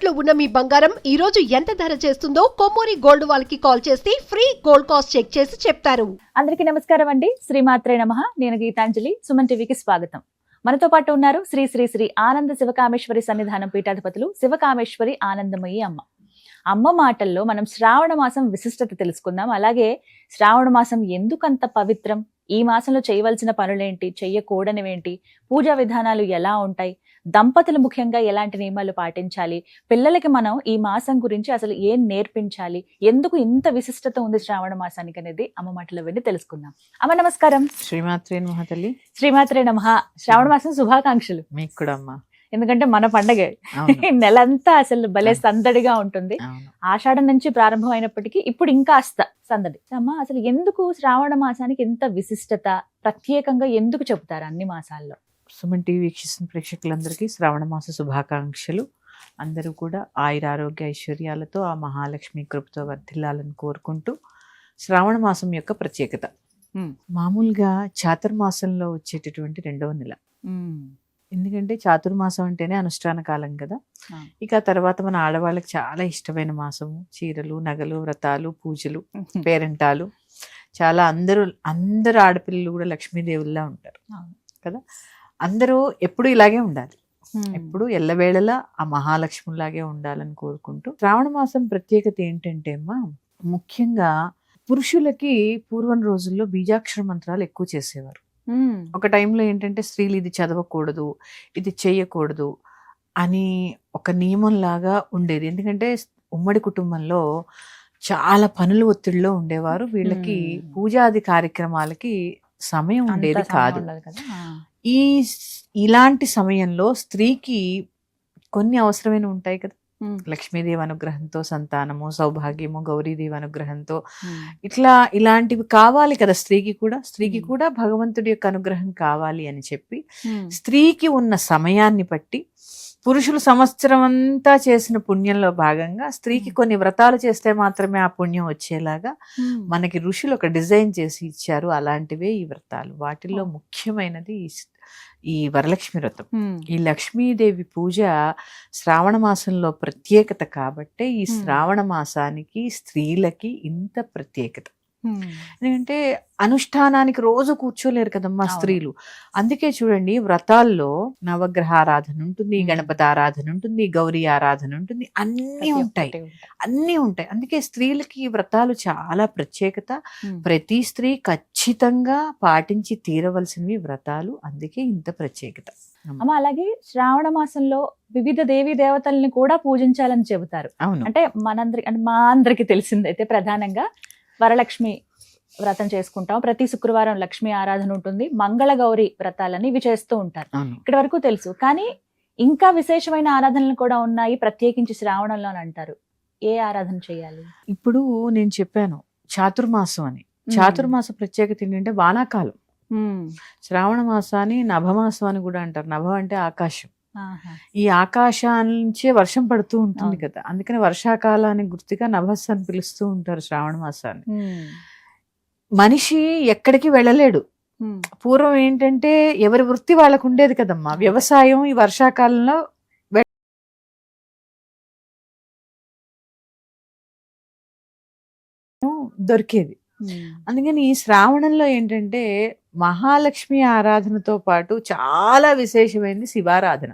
తాకట్టులో ఉన్న మీ బంగారం ఈ రోజు ఎంత ధర చేస్తుందో కొమ్మూరి గోల్డ్ వాళ్ళకి కాల్ చేస్తే ఫ్రీ గోల్డ్ కాస్ట్ చెక్ చేసి చెప్తారు. అందరికీ నమస్కారం అండి. శ్రీమాత్రే నమః. నేను గీతాంజలి. సుమన్ టీవీకి స్వాగతం. మనతో పాటు ఉన్నారు శ్రీ శ్రీ శ్రీ ఆనంద శివకామేశ్వరి సన్నిధానం పీఠాధిపతులు శివకామేశ్వరి ఆనందమయ్యి అమ్మ మాటల్లో మనం శ్రావణ మాసం విశిష్టత తెలుసుకుందాం. అలాగే శ్రావణ మాసం ఎందుకంత పవిత్రం, ఈ మాసంలో చేయవలసిన పనులేంటి, చెయ్యకూడనివేంటి, పూజా విధానాలు ఎలా ఉంటాయి, దంపతులు ముఖ్యంగా ఎలాంటి నియమాలు పాటించాలి, పిల్లలకి మనం ఈ మాసం గురించి అసలు ఏం నేర్పించాలి, ఎందుకు ఇంత విశిష్టత ఉంది శ్రావణ మాసానికి అనేది అమ్మ మాటలో విని తెలుసుకుందాం. అమ్మ నమస్కారం. శ్రీమాత్రే నమః తల్లి. శ్రీమాత్రే నమః. శ్రావణ మాసం శుభాకాంక్షలు. మీకు కూడా అమ్మా. ఎందుకంటే మన పండగే, నెలంతా అసలు భలే సందడిగా ఉంటుంది. ఆషాఢం నుంచి ప్రారంభం అయినప్పటికీ ఇప్పుడు ఇంకా సందడి. అమ్మ అసలు ఎందుకు శ్రావణ మాసానికి ఎంత విశిష్టత, ప్రత్యేకంగా ఎందుకు చెబుతారు అన్ని మాసాల్లో? సుమన్ టీవీ వీక్షిస్తున్న ప్రేక్షకులందరికీ శ్రావణ మాస శుభాకాంక్షలు. అందరూ కూడా ఆయురారోగ్య ఐశ్వర్యాలతో ఆ మహాలక్ష్మి కృపతో వర్ధిల్లాలని కోరుకుంటూ, శ్రావణ మాసం యొక్క ప్రత్యేకత మామూలుగా చాతుర్మాసంలో వచ్చేటటువంటి 2వ నెల. ఎందుకంటే చాతుర్మాసం అంటేనే అనుష్ఠాన కాలం కదా. ఇక తర్వాత మన ఆడవాళ్ళకి చాలా ఇష్టమైన మాసము. చీరలు, నగలు, వ్రతాలు, పూజలు, పేరెంటాలు. చాలా అందరు ఆడపిల్లలు కూడా లక్ష్మీదేవుల్లా ఉంటారు కదా. అందరూ ఎప్పుడు ఇలాగే ఉండాలి, ఎప్పుడు ఎల్లవేళలా ఆ మహాలక్ష్ములాగే ఉండాలని కోరుకుంటూ, శ్రావణ మాసం ప్రత్యేకత ఏంటంటే అమ్మా, ముఖ్యంగా పురుషులకి పూర్వం రోజుల్లో బీజాక్షర మంత్రాలు ఎక్కువ చేసేవారు. ఒక టైంలో ఏంటంటే స్త్రీలు ఇది చదవకూడదు, ఇది చెయ్యకూడదు అని ఒక నియమం లాగా ఉండేది. ఎందుకంటే ఉమ్మడి కుటుంబంలో చాలా పనులు ఒత్తిడిలో ఉండేవారు. వీళ్ళకి పూజాది కార్యక్రమాలకి సమయం ఉండేది కాదు. ఇలాంటి సమయంలో స్త్రీకి కొన్ని అవసరమైన ఉంటాయి కదా. లక్ష్మీదేవి అనుగ్రహంతో సంతానము, సౌభాగ్యము, గౌరీదేవి అనుగ్రహంతో ఇలాంటివి కావాలి కదా. స్త్రీకి కూడా భగవంతుడి యొక్క అనుగ్రహం కావాలి అని చెప్పి, స్త్రీకి ఉన్న సమయాన్ని బట్టి పురుషులు సంవత్సరం అంతా చేసిన పుణ్యంలో భాగంగా స్త్రీకి కొన్ని వ్రతాలు చేస్తే మాత్రమే ఆ పుణ్యం వచ్చేలాగా మనకి ఋషులు ఒక డిజైన్ చేసి ఇచ్చారు. అలాంటివే ఈ వ్రతాలు. వాటిల్లో ముఖ్యమైనది ఈ వరలక్ష్మి వ్రతం. ఈ లక్ష్మీదేవి పూజ శ్రావణ మాసంలో ప్రత్యేకత కాబట్టే ఈ శ్రావణ మాసానికి స్త్రీలకి ఇంత ప్రత్యేకత. ఎందుకంటే అనుష్ఠానానికి రోజు కూర్చోలేరు కదమ్మా స్త్రీలు. అందుకే చూడండి, వ్రతాల్లో నవగ్రహ ఆరాధన ఉంటుంది, గణపతి ఆరాధన ఉంటుంది, గౌరీ ఆరాధన ఉంటుంది, అన్నీ ఉంటాయి. అందుకే స్త్రీలకి ఈ వ్రతాలు చాలా ప్రత్యేకత. ప్రతి స్త్రీ ఖచ్చితంగా పాటించి తీరవలసినవి వ్రతాలు. అందుకే ఇంత ప్రత్యేకత. అమ్మ అలాగే శ్రావణ మాసంలో వివిధ దేవీ దేవతల్ని కూడా పూజించాలని చెబుతారు. అంటే మా అందరికి తెలిసిందైతే ప్రధానంగా వరలక్ష్మి వ్రతం చేసుకుంటాం. ప్రతి శుక్రవారం లక్ష్మీ ఆరాధన ఉంటుంది. మంగళ గౌరి వ్రతాలని ఇవి చేస్తూ ఉంటారు. ఇక్కడ వరకు తెలుసు. కానీ ఇంకా విశేషమైన ఆరాధనలు కూడా ఉన్నాయి, ప్రత్యేకించి శ్రావణంలో అని అంటారు. ఏ ఆరాధన చేయాలి? ఇప్పుడు నేను చెప్పాను చాతుర్మాసం అని. చాతుర్మాస ప్రత్యేకత ఏంటంటే వానాకాలం. శ్రావణ మాసాన్ని నభమాసం అని కూడా అంటారు. నభ అంటే ఆకాశం. ఈ ఆకాశాన్నించే వర్షం పడుతూ ఉంటుంది కదా. అందుకని వర్షాకాలానికి గుర్తుగా నభస్ అని పిలుస్తూ ఉంటారు శ్రావణ మాసాన్ని. మనిషి ఎక్కడికి వెళ్ళలేడు. పూర్వం ఏంటంటే ఎవరి వృత్తి వాళ్ళకు ఉండేది కదమ్మా. వ్యవసాయం ఈ వర్షాకాలంలో దొరికేది. అందుకని ఈ శ్రావణంలో ఏంటంటే మహాలక్ష్మి ఆరాధనతో పాటు చాలా విశేషమైనది శివారాధన.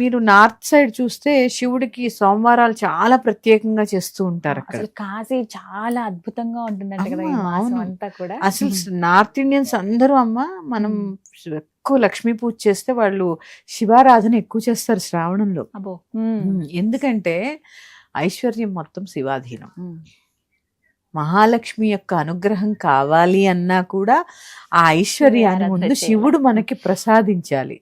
మీరు నార్త్ సైడ్ చూస్తే శివుడికి సోమవారాలు చాలా ప్రత్యేకంగా చేస్తూ ఉంటారు. అక్కడ కాశీ చాలా అద్భుతంగా ఉంటుందంట కదా. అసలు నార్త్ ఇండియన్స్ అందరూ అమ్మ, మనం ఎక్కువ లక్ష్మీ పూజ చేస్తే వాళ్ళు శివారాధన ఎక్కువ చేస్తారు శ్రావణంలో. ఎందుకంటే ఐశ్వర్యం మొత్తం శివాధీనం. మహాలక్ష్మి యొక్క అనుగ్రహం కావాలి అన్నా కూడా ఆ ఐశ్వర్యాన్ని ముందు శివుడు మనకి ప్రసాదించాలి.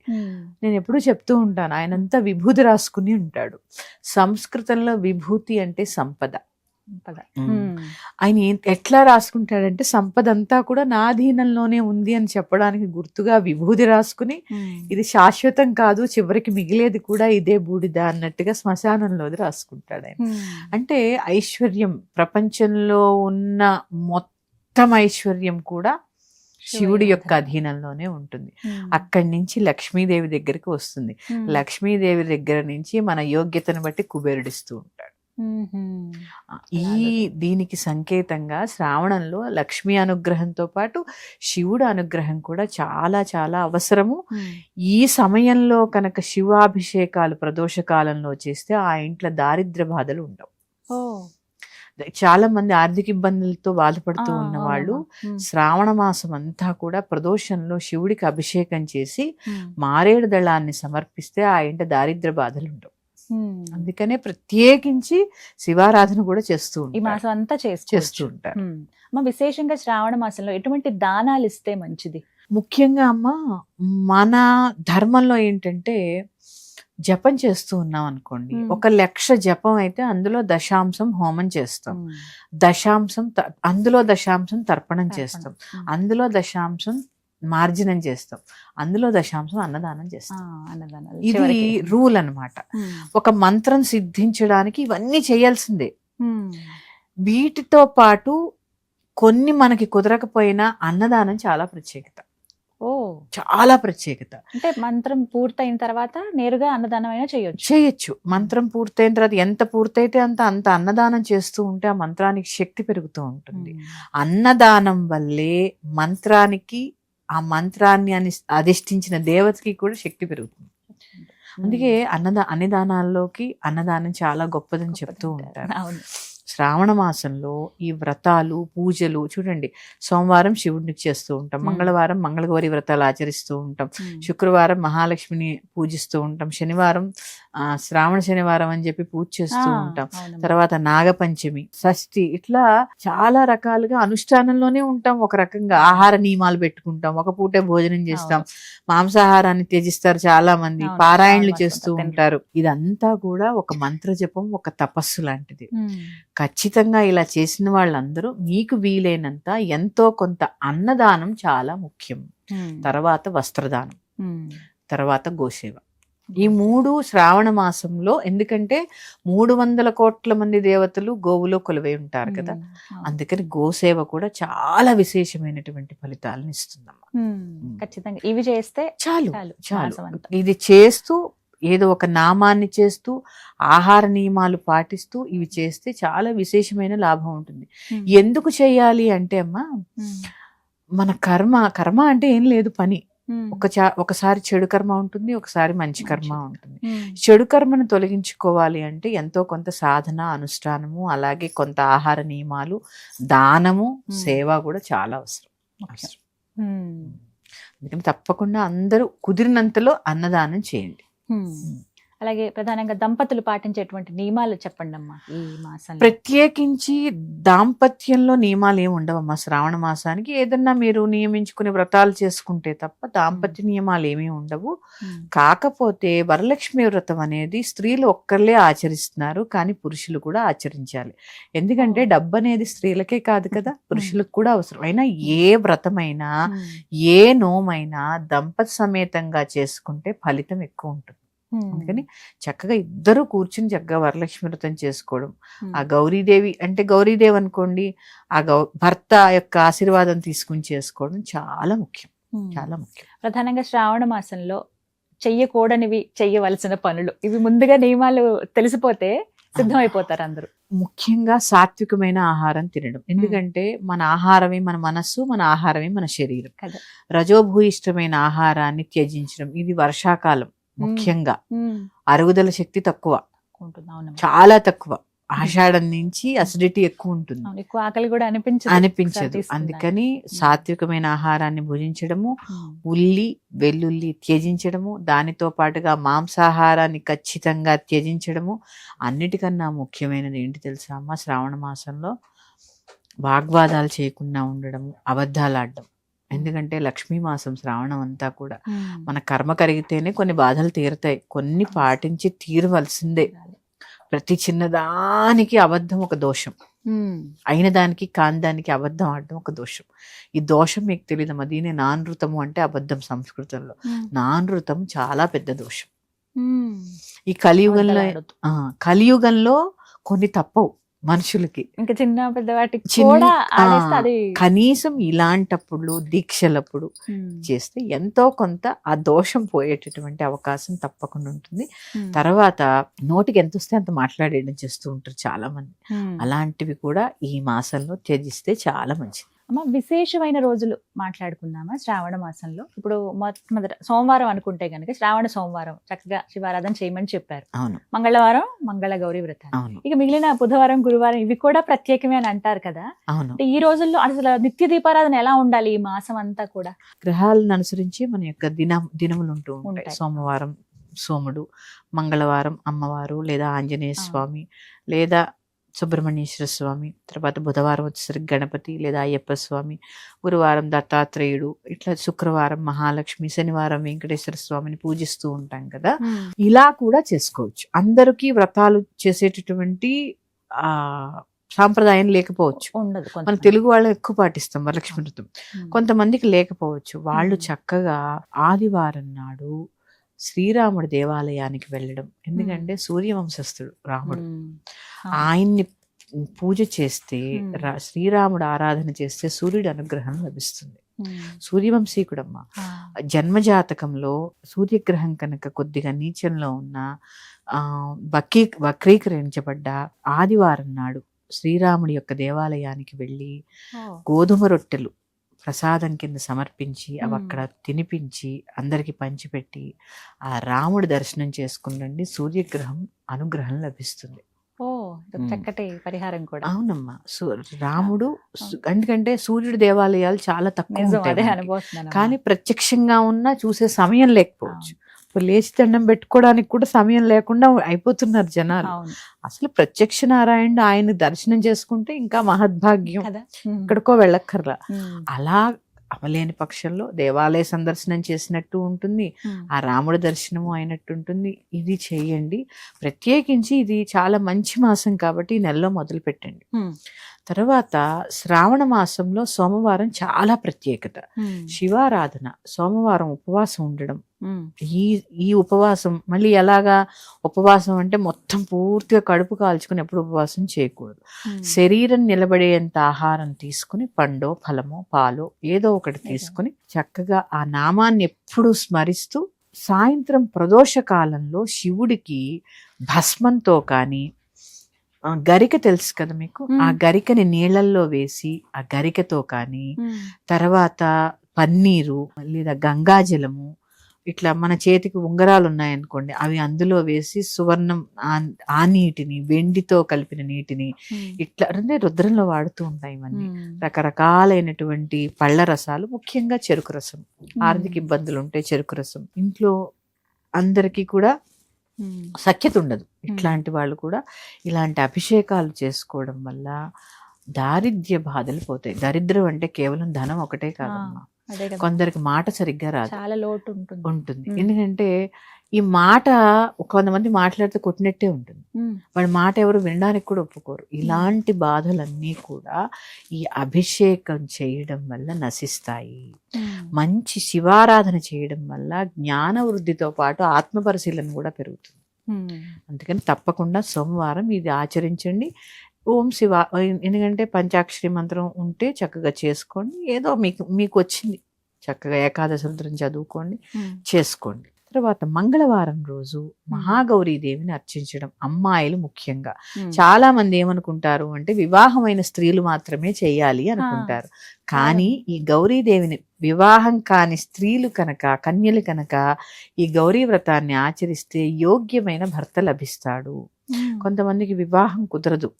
నేను ఎప్పుడూ చెప్తూ ఉంటాను, ఆయనంతా విభూతి రాసుకుని ఉంటాడు. సంస్కృతంలో విభూతి అంటే సంపద. ఆయన ఎట్లా రాసుకుంటాడంటే సంపద అంతా కూడా నా అధీనంలోనే ఉంది అని చెప్పడానికి గుర్తుగా విభూతి రాసుకుని, ఇది శాశ్వతం కాదు, చివరికి మిగిలేది కూడా ఇదే బూడిద అన్నట్టుగా శ్మశానంలోది రాసుకుంటాడు ఆయన. అంటే ఐశ్వర్యం, ప్రపంచంలో ఉన్న మొత్తం ఐశ్వర్యం కూడా శివుడి యొక్క అధీనంలోనే ఉంటుంది. అక్కడి నుంచి లక్ష్మీదేవి దగ్గరికి వస్తుంది. లక్ష్మీదేవి దగ్గర నుంచి మన యోగ్యతను బట్టి కుబేరుడిస్తూ ఉంటాడు. దీనికి సంకేతంగా శ్రావణంలో లక్ష్మీ అనుగ్రహంతో పాటు శివుడు అనుగ్రహం కూడా చాలా చాలా అవసరము. ఈ సమయంలో కనుక శివాభిషేకాలు ప్రదోష కాలంలో చేస్తే ఆ ఇంట్లో దారిద్ర్య బాధలు ఉండవు. చాలా మంది ఆర్థిక ఇబ్బందులతో బాధపడుతూ ఉన్న వాళ్ళు శ్రావణ మాసం అంతా కూడా ప్రదోషంలో శివుడికి అభిషేకం చేసి మారేడు దళాన్ని సమర్పిస్తే ఆ ఇంట దారిద్ర్య బాధలు ఉండవు. అందుకనే ప్రత్యేకించి శివారాధన కూడా చేస్తూ ఈ మాసం అంతా చేస్తూ ఉంటారు. విశేషంగా శ్రావణ మాసంలో ఎటువంటి దానాలు ఇస్తే మంచిది? ముఖ్యంగా అమ్మ మన ధర్మంలో ఏంటంటే జపం చేస్తూ ఉన్నాం అనుకోండి, 1,00,000 జపం అయితే అందులో దశాంశం హోమం చేస్తాం, అందులో దశాంశం తర్పణం చేస్తాం, అందులో దశాంశం మార్జనం చేస్తాం, అందులో దశాంశం అన్నదానం చేస్తాం. ఇది రూల్ అన్నమాట. ఒక మంత్రం సిద్ధించడానికి ఇవన్నీ చేయాల్సిందే. వీటితో పాటు కొన్ని మనకి కుదరకపోయినా అన్నదానం చాలా ప్రత్యేకత. చాలా ప్రత్యేకత. అంటే మంత్రం పూర్తయిన తర్వాత నేరుగా అన్నదానం అయినా చేయొచ్చు. మంత్రం పూర్తయిన తర్వాత ఎంత పూర్తయితే అంత అన్నదానం చేస్తూ ఉంటే ఆ మంత్రానికి శక్తి పెరుగుతూ ఉంటుంది. అన్నదానం వల్లే మంత్రానికి, ఆ మంత్రాన్ని అధిష్ఠించిన దేవతకి కూడా శక్తి పెరుగుతుంది. అందుకే అన్నదానాల్లోకి అన్నదానం చాలా గొప్పదని చెప్తూ ఉంటారు. శ్రావణ మాసంలో ఈ వ్రతాలు పూజలు చూడండి, సోమవారం శివుడికి చేస్తూ ఉంటాం, మంగళవారం మంగళగౌరి వ్రతాలు ఆచరిస్తూ ఉంటాం, శుక్రవారం మహాలక్ష్మిని పూజిస్తూ ఉంటాం, శనివారం శ్రావణ శనివారం అని చెప్పి పూజ చేస్తూ ఉంటాం, తర్వాత నాగపంచమి, షష్ఠి, ఇట్లా చాలా రకాలుగా అనుష్ఠానంలోనే ఉంటాం. ఒక రకంగా ఆహార నియమాలు పెట్టుకుంటాం, ఒక పూటే భోజనం చేస్తాం, మాంసాహారాన్ని త్యజిస్తారు చాలా మంది, పారాయణలు చేస్తూ ఉంటారు. ఇదంతా కూడా ఒక మంత్ర జపం, ఒక తపస్సు లాంటిది. ఖచ్చితంగా ఇలా చేసిన వాళ్ళందరూ మీకు వీలైనంత ఎంతో కొంత అన్నదానం చాలా ముఖ్యం. తర్వాత వస్త్రదానం, తర్వాత గోసేవ. ఈ 3 శ్రావణ మాసంలో, ఎందుకంటే 300 కోట్ల మంది దేవతలు గోవులో కొలువై ఉంటారు కదా, అందుకని గోసేవ కూడా చాలా విశేషమైనటువంటి ఫలితాలను ఇస్తుందమ్మా. ఖచ్చితంగా ఇవి చేస్తే చాలు. ఇది చేస్తూ ఏదో ఒక నామాన్ని చేస్తూ ఆహార నియమాలు పాటిస్తూ ఇవి చేస్తే చాలా విశేషమైన లాభం ఉంటుంది. ఎందుకు చేయాలి అంటే అమ్మా, మన కర్మ అంటే ఏం లేదు, పని. ఒకసారి చెడు కర్మ ఉంటుంది, ఒకసారి మంచి కర్మ ఉంటుంది. చెడు కర్మను తొలగించుకోవాలి అంటే ఎంతో కొంత సాధన, అనుష్ఠానము, అలాగే కొంత ఆహార నియమాలు, దానము, సేవ కూడా చాలా అవసరం. అందుకని తప్పకుండా అందరూ కుదిరినంతలో అన్నదానం చేయండి. అలాగే ప్రధానంగా దంపతులు పాటించేటువంటి నియమాలు చెప్పండి అమ్మా ఈ మాసం. ప్రత్యేకించి దాంపత్యంలో నియమాలు ఏమి ఉండవమ్మా. శ్రావణ మాసానికి ఏదన్నా మీరు నియమించుకునే వ్రతాలు చేసుకుంటే తప్ప దాంపత్య నియమాలు ఏమీ ఉండవు. కాకపోతే వరలక్ష్మి వ్రతం అనేది స్త్రీలు ఒక్కర్లే ఆచరిస్తున్నారు, కానీ పురుషులు కూడా ఆచరించాలి. ఎందుకంటే డబ్బు అనేది స్త్రీలకే కాదు కదా, పురుషులకు కూడా అవసరం. అయినా ఏ వ్రతమైనా ఏ నోమైనా దంపతి సమేతంగా చేసుకుంటే ఫలితం ఎక్కువ ఉంటుంది. అందుకని చక్కగా ఇద్దరు కూర్చుని చక్కగా వరలక్ష్మి వ్రతం చేసుకోవడం, ఆ గౌరీదేవి అంటే గౌరీదేవి అనుకోండి, ఆ భర్త యొక్క ఆశీర్వాదం తీసుకుని చేసుకోవడం చాలా ముఖ్యం, చాలా ముఖ్యం. ప్రధానంగా శ్రావణ మాసంలో చెయ్యకూడనివి, చెయ్యవలసిన పనులు, ఇవి ముందుగా నియమాలు తెలిసిపోతే సిద్ధమైపోతారు అందరూ. ముఖ్యంగా సాత్వికమైన ఆహారం తినడం. ఎందుకంటే మన ఆహారమే మన మనస్సు, మన ఆహారమే మన శరీరం. రజోభూయిష్టమైన ఆహారాన్ని త్యజించడం, ఇది వర్షాకాలం ముఖ్యంగా అరుగుదల శక్తి తక్కువ, చాలా తక్కువ. ఆషాఢం నుంచి అసిడిటీ ఎక్కువ ఉంటుంది, ఎక్కువ ఆకలి కూడా అనిపించదు. అందుకని సాత్వికమైన ఆహారాన్ని భుజించడము, ఉల్లి వెల్లుల్లి త్యజించడము, దానితో పాటుగా మాంసాహారాన్ని ఖచ్చితంగా త్యజించడము. అన్నిటికన్నా ముఖ్యమైనది ఏంటి తెలుసా అమ్మ, శ్రావణ మాసంలో వాగ్వాదాలు చేయకుండా ఉండడము, అబద్ధాలు ఆడడం. ఎందుకంటే లక్ష్మీ మాసం శ్రావణం అంతా కూడా మన కర్మ కరిగితేనే కొన్ని బాధలు తీరుతాయి, కొన్ని పాటించి తీరవలసిందే. ప్రతి చిన్నదానికి అబద్ధం ఒక దోషం, అయిన దానికి కాని దానికి అబద్ధం ఆడడం ఒక దోషం. ఈ దోషం మీకు తెలియదమ్మా, దీని నానృతము అంటే అబద్ధం సంస్కృతంలో. నానృతం చాలా పెద్ద దోషం. ఈ కలియుగంలో కొన్ని తప్పవు, మనుషులకి. ఇంకా చిన్న పెద్ద వాటికి చిన్న- కూడా ఆ, ఆడేస్తే అది కనీసం ఇలాంటప్పుడు దీక్షలప్పుడు ఉమ్, చేస్తే ఎంతో కొంత ఆ దోషం పోయేటటువంటి అవకాశం తప్పకుండా ఉంటుంది. ఉమ్, తర్వాత నోటికి ఎంత వస్తే అంత మాట్లాడేయడం చేస్తూ ఉంటారు చాలా మంది. ఉమ్. అలాంటివి కూడా ఈ మాసంలో త్యజిస్తే చాలా మంచిది. అమ్మ, విశేషమైన రోజులు మాట్లాడుకుందామా శ్రావణ మాసంలో? ఇప్పుడు మొదట సోమవారం అనుకుంటే కనుక శ్రావణ సోమవారం చక్కగా శివారాధన చేయమని చెప్పారు. అవును, మంగళవారం మంగళ గౌరీ వ్రతాలు, అవును, ఇక మిగిలిన బుధవారం గురువారం ఇవి కూడా ప్రత్యేకమే అని అంటారు కదా. అవును. అంటే ఈ రోజుల్లో అసలు నిత్య దీపారాధన ఎలా ఉండాలి ఈ మాసం అంతా కూడా? గ్రహాలను అనుసరించి మన యొక్క దినములు ఉంటూ ఉంటాయి. ఉంటాయి. సోమవారం సోముడు, మంగళవారం అమ్మవారు లేదా ఆంజనేయ స్వామి లేదా సుబ్రహ్మణ్యేశ్వర స్వామి, తర్వాత బుధవారం వచ్చేసరికి గణపతి లేదా అయ్యప్ప స్వామి, గురువారం దత్తాత్రేయుడు, ఇట్లా శుక్రవారం మహాలక్ష్మి, శనివారం వెంకటేశ్వర స్వామిని పూజిస్తూ ఉంటాం కదా. ఇలా కూడా చేసుకోవచ్చు. అందరికీ వ్రతాలు చేసేటటువంటి ఆ సాంప్రదాయం లేకపోవచ్చు. ఉండదు మన కొంతమంది. తెలుగు వాళ్ళు ఎక్కువ పాటిస్తాం వరలక్ష్మి వ్రతం. కొంతమందికి లేకపోవచ్చు. వాళ్ళు చక్కగా ఆదివారం నాడు శ్రీరాముడి దేవాలయానికి వెళ్ళడం. ఎందుకంటే సూర్యవంశస్థుడు రాముడు. ఆయన్ని పూజ చేస్తే శ్రీరాముడు ఆరాధన చేస్తే సూర్యుడి అనుగ్రహం లభిస్తుంది. సూర్యవంశీకుడమ్మ. జన్మజాతకంలో సూర్యగ్రహం కనుక కొద్దిగా నీచంలో ఉన్న వక్రీకరించబడ్డ ఆదివారం నాడు శ్రీరాముడి యొక్క దేవాలయానికి వెళ్ళి గోధుమ రొట్టెలు ప్రసాదం కింద సమర్పించి అవి అక్కడ తినిపించి అందరికి పంచిపెట్టి ఆ రాముడి దర్శనం చేసుకుండండి. సూర్యగ్రహం అనుగ్రహం లభిస్తుంది. ఓ, చక్కటి పరిహారం కూడా. అవునమ్మా. రాముడు ఎందుకంటే సూర్యుడి దేవాలయాలు చాలా తక్కువ నిజం, ఉంటాయి అదే మనకి. అనుభవిస్తున్నాను. కానీ ప్రత్యక్షంగా ఉన్నా చూసే సమయం లేకపోవచ్చు. ఇప్పుడు లేచి దండం పెట్టుకోవడానికి కూడా సమయం లేకుండా అయిపోతున్నారు జనాలు. అవును అసలు ప్రత్యక్ష నారాయణుడు ఆయన దర్శనం చేసుకుంటే ఇంకా మహద్భాగ్యం. కదా. ఎక్కడికో వెళ్ళక్కర్లా. అలా అవలేని పక్షంలో దేవాలయ సందర్శనం చేసినట్టు ఉంటుంది, ఆ రాముడి దర్శనము అయినట్టు ఉంటుంది. ఇది చేయండి. ప్రత్యేకించి ఇది చాలా మంచి మాసం కాబట్టి ఈ నెలలో మొదలు పెట్టండి. తర్వాత శ్రావణ మాసంలో సోమవారం చాలా ప్రత్యేకత. శివారాధన, సోమవారం ఉపవాసం ఉండడం. ఈ ఉపవాసం మళ్ళీ ఎలాగా ఉపవాసం అంటే మొత్తం పూర్తిగా కడుపు కాల్చుకుని ఎప్పుడు ఉపవాసం చేయకూడదు. శరీరం నిలబడేంత ఆహారం తీసుకుని పండో ఫలమో పాలో ఏదో ఒకటి తీసుకుని చక్కగా ఆ నామాన్ని ఎప్పుడూ స్మరిస్తూ సాయంత్రం ప్రదోష కాలంలో శివుడికి భస్మంతో కానీ, గరిక తెలుసు కదా మీకు, ఆ గరికని నీళ్ళల్లో వేసి ఆ గరికతో కానీ, తర్వాత పన్నీరు లేదా గంగాజలము, ఇట్లా మన చేతికి ఉంగరాలు ఉన్నాయనుకోండి అవి అందులో వేసి సువర్ణం ఆ నీటిని, వెండితో కలిపిన నీటిని ఇట్లా అంటే రుద్రంలో వాడుతూ ఉంటాయి. ఇవన్నీ రకరకాలైనటువంటి పళ్ళ రసాలు, ముఖ్యంగా చెరుకు రసం. ఆర్థిక ఇబ్బందులు ఉంటే చెరుకు రసం. ఇంట్లో అందరికీ కూడా సఖ్యత ఉండదు. ఇట్లాంటి వాళ్ళు కూడా ఇలాంటి అభిషేకాలు చేసుకోవడం వల్ల దారిద్ర్య బాధలు పోతాయి. దరిద్రం అంటే కేవలం ధనం ఒకటే కాదమ్మా. కొందరికి మాట సరిగ్గా రాదు, చాలా లోటు ఉంటుంది. ఎందుకంటే ఈ మాట కొంతమంది మాట్లాడితే కొట్టినట్టే ఉంటుంది. వాడి మాట ఎవరు వినడానికి కూడా ఒప్పుకోరు. ఇలాంటి బాధలన్నీ కూడా ఈ అభిషేకం చేయడం వల్ల నశిస్తాయి. మంచి శివారాధన చేయడం వల్ల జ్ఞాన వృద్ధితో పాటు ఆత్మ పరిశీలన కూడా పెరుగుతుంది. అందుకని తప్పకుండా సోమవారం ఇది ఆచరించండి. ఓం శివ, ఎందుకంటే పంచాక్షరి మంత్రం ఉంటే చక్కగా చేసుకోండి. ఏదో మీకు వచ్చింది చక్కగా ఏకాదశి రుద్రం చదువుకోండి, చేసుకోండి. తర్వాత మంగళవారం రోజు మహాగౌరీదేవిని అర్చించడం. అమ్మాయిలు ముఖ్యంగా చాలా మంది ఏమనుకుంటారు అంటే వివాహమైన స్త్రీలు మాత్రమే చేయాలి అనుకుంటారు. కానీ ఈ గౌరీదేవిని వివాహం కాని స్త్రీలు కనుక, కన్యలు కనుక ఈ గౌరీ వ్రతాన్ని ఆచరిస్తే యోగ్యమైన భర్త లభిస్తాడు. కొంతమందికి వివాహం కుదరదు,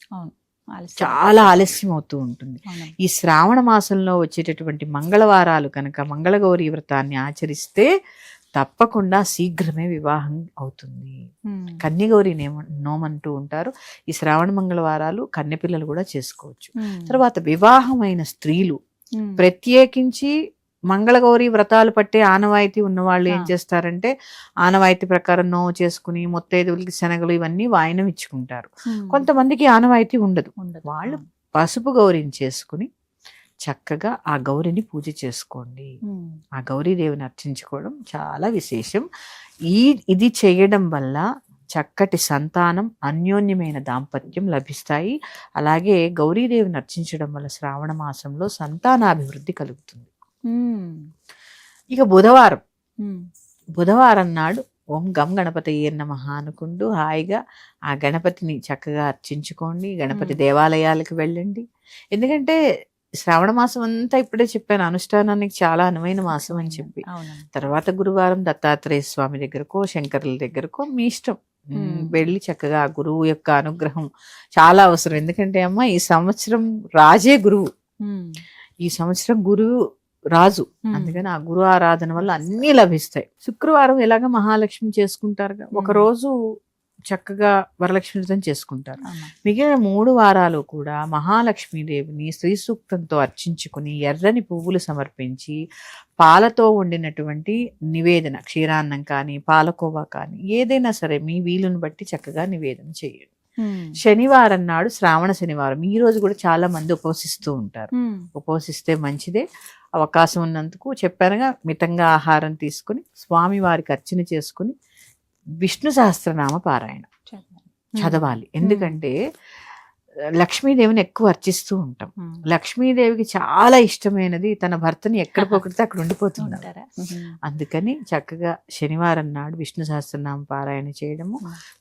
చాలా ఆలస్యం అవుతూ ఉంటుంది. ఈ శ్రావణ మాసంలో వచ్చేటటువంటి మంగళవారాలు కనుక మంగళగౌరీ వ్రతాన్ని ఆచరిస్తే తప్పకుండా శీఘ్రమే వివాహం అవుతుంది. కన్యగౌరి నోమంటూ ఉంటారు. ఈ శ్రావణ మంగళవారాలు కన్యపిల్లలు కూడా చేసుకోవచ్చు. తర్వాత వివాహమైన స్త్రీలు ప్రత్యేకించి మంగళగౌరి వ్రతాలు పట్టే ఆనవాయితీ ఉన్నవాళ్ళు ఏం చేస్తారంటే ఆనవాయితీ ప్రకారం నోవు చేసుకుని ముత్తైదువులకి శనగలు ఇవన్నీ వాయనం ఇచ్చుకుంటారు. కొంతమందికి ఆనవాయితీ ఉండదు. వాళ్ళు పసుపు గౌరిని చేసుకుని చక్కగా ఆ గౌరిని పూజ చేసుకోండి. ఆ గౌరీదేవిని అర్చించుకోవడం చాలా విశేషం. ఇది చేయడం వల్ల చక్కటి సంతానం, అన్యోన్యమైన దాంపత్యం లభిస్తాయి. అలాగే గౌరీదేవిని అర్చించడం వల్ల శ్రావణ మాసంలో సంతానాభివృద్ధి కలుగుతుంది. ఇక బుధవారం నాడు ఓం గం గణపతయే నమః అనుకుంటూ హాయిగా ఆ గణపతిని చక్కగా అర్చించుకోండి. గణపతి దేవాలయాలకు వెళ్ళండి. ఎందుకంటే శ్రావణ మాసం అంతా ఇప్పుడే చెప్పాను, అనుష్ఠానానికి చాలా అనువైన మాసం అని చెప్పి. తర్వాత గురువారం దత్తాత్రేయ స్వామి దగ్గరకో, శంకరుల దగ్గరకో మీ ఇష్టం వెళ్ళి చక్కగా ఆ గురువు యొక్క అనుగ్రహం చాలా అవసరం. ఎందుకంటే అమ్మ ఈ సంవత్సరం రాజే గురువు, ఈ సంవత్సరం గురువు రాజు. అందుకని ఆ గురు ఆరాధన వల్ల అన్నీ లభిస్తాయి. శుక్రవారం ఎలాగ మహాలక్ష్మి చేసుకుంటారు, ఒక రోజు చక్కగా వరలక్ష్మి వ్రతం చేసుకుంటారు. మిగిలిన 3 వారాలు కూడా మహాలక్ష్మీదేవిని శ్రీ సూక్తంతో అర్చించుకుని ఎర్రని పువ్వులు సమర్పించి పాలతో వండినటువంటి నివేదన, క్షీరాన్నం కానీ పాలకోవా కానీ ఏదైనా సరే మీ వీలుని బట్టి చక్కగా నివేదన చేయండి. శనివారం నాడు శ్రావణ శనివారం, ఈ రోజు కూడా చాలా మంది ఉపవసిస్తూ ఉంటారు. ఉపవసిస్తే మంచిదే. అవకాశం ఉన్నందుకు చెప్పానుగా, మితంగా ఆహారం తీసుకుని స్వామి వారికి అర్చన చేసుకుని విష్ణు సహస్రనామ పారాయణ చదవాలి. ఎందుకంటే లక్ష్మీదేవిని ఎక్కువ అర్చిస్తూ ఉంటాం. లక్ష్మీదేవికి చాలా ఇష్టమైనది తన భర్తని ఎక్కడ పోకడితే అక్కడ ఉండిపోతున్నారు. అందుకని చక్కగా శనివారం నాడు విష్ణు సహస్రనామ పారాయణ చేయడము,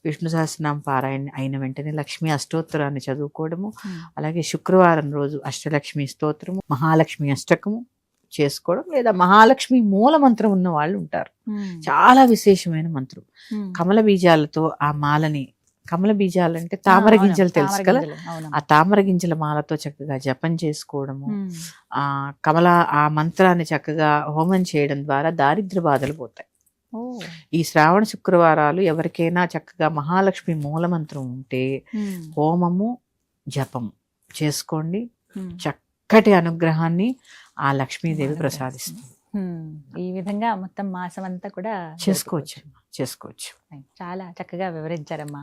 విష్ణు సహస్రనామ పారాయణ అయిన వెంటనే లక్ష్మీ అష్టోత్తరాన్ని చదువుకోవడము, అలాగే శుక్రవారం రోజు అష్టలక్ష్మి స్తోత్రము, మహాలక్ష్మి అష్టకము చేసుకోవడం, లేదా మహాలక్ష్మి మూల మంత్రం ఉన్న వాళ్ళు ఉంటారు. చాలా విశేషమైన మంత్రం. కమల బీజాలతో ఆ మాలని, కమల బీజాలు అంటే తామర గింజలు తెలుసు కదా, ఆ తామర గింజల మాలతో చక్కగా జపం చేసుకోవడము, ఆ మంత్రాన్ని చక్కగా హోమం చేయడం ద్వారా దారిద్ర్య బాధలు పోతాయి. ఈ శ్రావణ శుక్రవారాలు ఎవరికైనా చక్కగా మహాలక్ష్మి మూల మంత్రం ఉంటే హోమము జపము చేసుకోండి. చక్కటి అనుగ్రహాన్ని ఆ లక్ష్మీదేవి ప్రసాదిస్తుంది. ఈ విధంగా మొత్తం మాసం అంతా కూడా చేసుకోవచ్చు. చాలా చక్కగా వివరించారమ్మా.